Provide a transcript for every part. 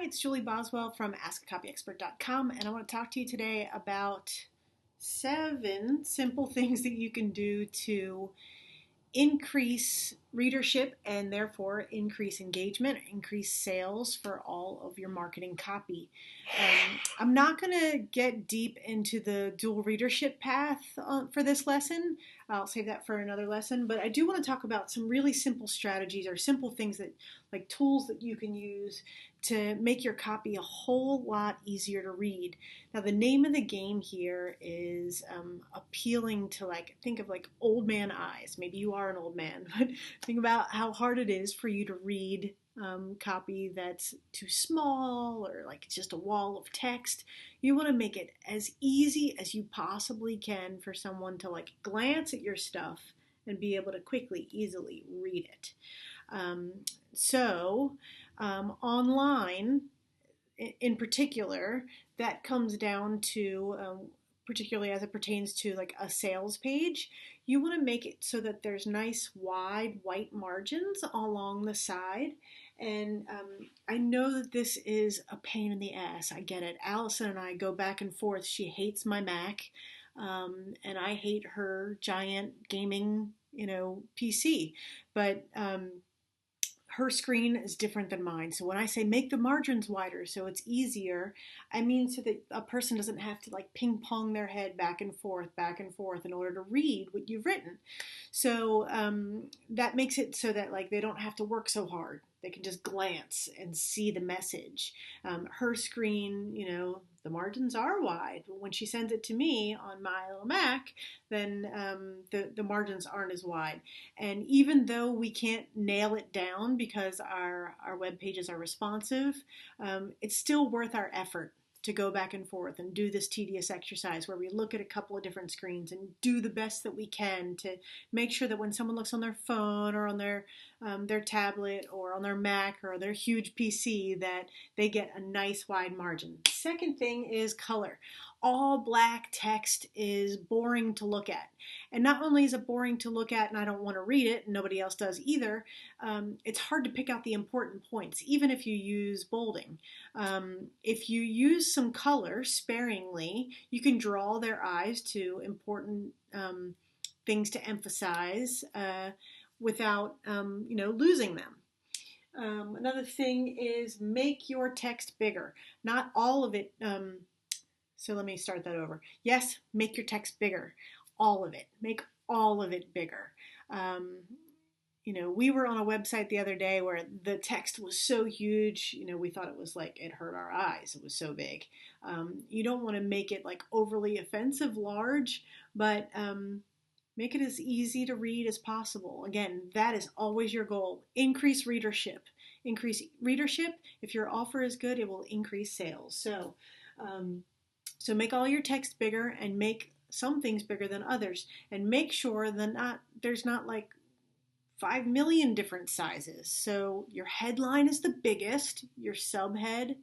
Hi, it's Julie Boswell from AskACopyExpert.com, and I want to talk to you today about 7 simple things that you can do to increase readership and therefore increase engagement, increase sales for all of your marketing copy. I'm not going to get deep into the dual readership path for this lesson. I'll save that for another lesson, but I do want to talk about some really simple strategies or simple things that, like tools that you can use to make your copy a whole lot easier to read. Now, the name of the game here is appealing to, think of old man eyes. Maybe you are an old man, but think about how hard it is for you to read copy that's too small or it's just a wall of text. You want to make it as easy as you possibly can for someone to glance at your stuff and be able to quickly, easily read it. Online, in particular, that comes down to, particularly as it pertains to a sales page, you want to make it so that there's nice wide white margins along the side. And I know that this is a pain in the ass. I get it. Allison and I go back and forth. She hates my Mac, and I hate her giant gaming, PC. But her screen is different than mine. So when I say make the margins wider so it's easier, I mean so that a person doesn't have to ping pong their head back and forth in order to read what you've written. So that makes it so that they don't have to work so hard. They can just glance and see the message. Her screen, the margins are wide. When she sends it to me on my little Mac, then the margins aren't as wide. And even though we can't nail it down because our web pages are responsive, it's still worth our effort to go back and forth and do this tedious exercise where we look at a couple of different screens and do the best that we can to make sure that when someone looks on their phone or on their tablet or on their Mac or their huge PC, that they get a nice wide margin. Second thing is color. All black text is boring to look at. And not only is it boring to look at and I don't want to read it, and nobody else does either, it's hard to pick out the important points, even if you use bolding. If you use some color sparingly, you can draw their eyes to important things to emphasize without losing them. Another thing is make your text bigger. Not all of it. So let me start that over. Yes, make your text bigger. All of it. Make all of it bigger. We were on a website the other day where the text was so huge, we thought it was it hurt our eyes. It was so big. You don't want to make it overly offensive large, but make it as easy to read as possible. Again, that is always your goal. Increase readership. Increase readership. If your offer is good, it will increase sales. So make all your text bigger and make some things bigger than others. And make sure that there's not 5 million different sizes. So your headline is the biggest. Your subhead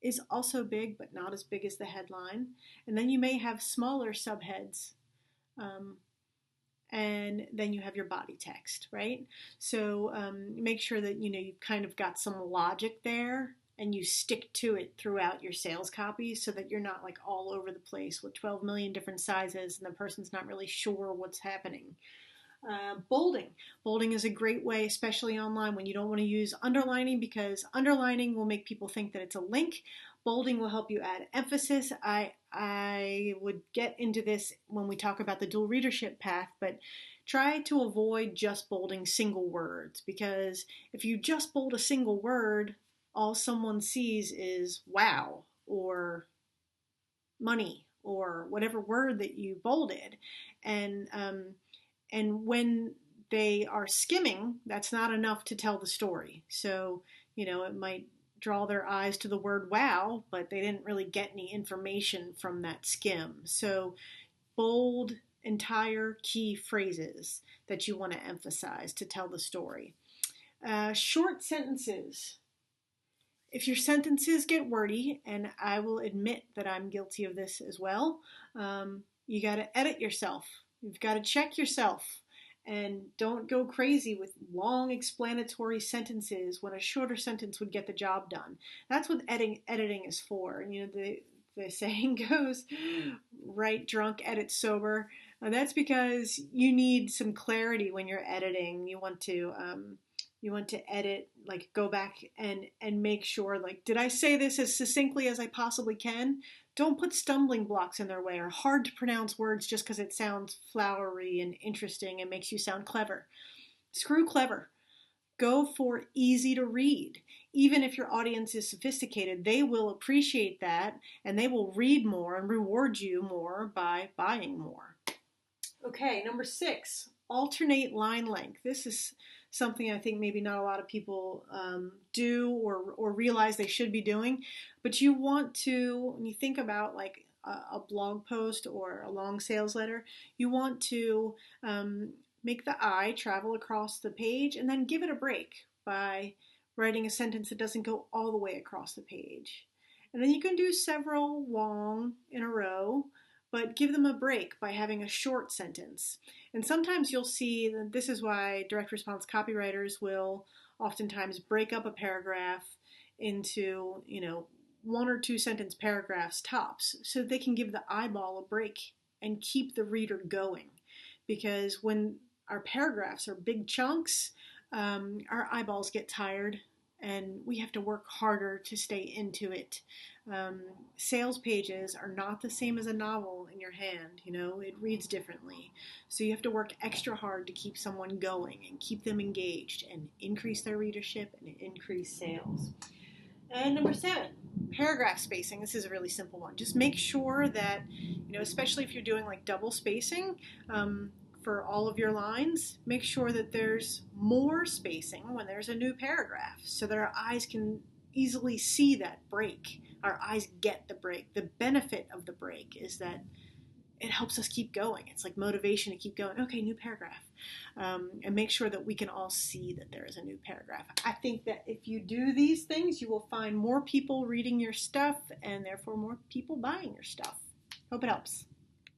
is also big, but not as big as the headline. And then you may have smaller subheads. And then you have your body text, right? So make sure that you've kind of got some logic there and you stick to it throughout your sales copy so that you're not all over the place with 12 million different sizes and the person's not really sure what's happening. Bolding. Bolding is a great way, especially online, when you don't want to use underlining, because underlining will make people think that it's a link. Bolding will help you add emphasis. I would get into this when we talk about the dual readership path, but try to avoid just bolding single words, because if you just bold a single word, all someone sees is wow or money or whatever word that you bolded. And when they are skimming, that's not enough to tell the story. So, it might draw their eyes to the word wow, but they didn't really get any information from that skim. So bold entire key phrases that you want to emphasize to tell the story. Short sentences. If your sentences get wordy, and I will admit that I'm guilty of this as well, you got to edit yourself. You've got to check yourself and don't go crazy with long explanatory sentences when a shorter sentence would get the job done. That's what editing is for. And, the saying goes, write drunk, edit sober. That's because you need some clarity when you're editing. You want to edit, like go back and make sure, like, did I say this as succinctly as I possibly can? Don't put stumbling blocks in their way or hard to pronounce words just because it sounds flowery and interesting and makes you sound clever. Screw clever. Go for easy to read. Even if your audience is sophisticated, they will appreciate that and they will read more and reward you more by buying more. Okay, number 6, alternate line length. This is something I think maybe not a lot of people do or realize they should be doing. But you want to, when you think about like a blog post or a long sales letter, you want to make the eye travel across the page and then give it a break by writing a sentence that doesn't go all the way across the page. And then you can do several long in a row, but give them a break by having a short sentence. And sometimes you'll see that this is why direct response copywriters will oftentimes break up a paragraph into, 1 or 2 sentence paragraphs tops, so they can give the eyeball a break and keep the reader going. Because when our paragraphs are big chunks, our eyeballs get tired and we have to work harder to stay into it. Sales pages are not the same as a novel in your hand, it reads differently. So you have to work extra hard to keep someone going and keep them engaged and increase their readership and increase sales. And number 7, paragraph spacing. This is a really simple one. Just make sure that, especially if you're doing like double spacing, for all of your lines, make sure that there's more spacing when there's a new paragraph so that our eyes can easily see that break. Our eyes get the break. The benefit of the break is that it helps us keep going. It's like motivation to keep going. Okay, new paragraph. And make sure that we can all see that there is a new paragraph. I think that if you do these things, you will find more people reading your stuff and therefore more people buying your stuff. Hope it helps.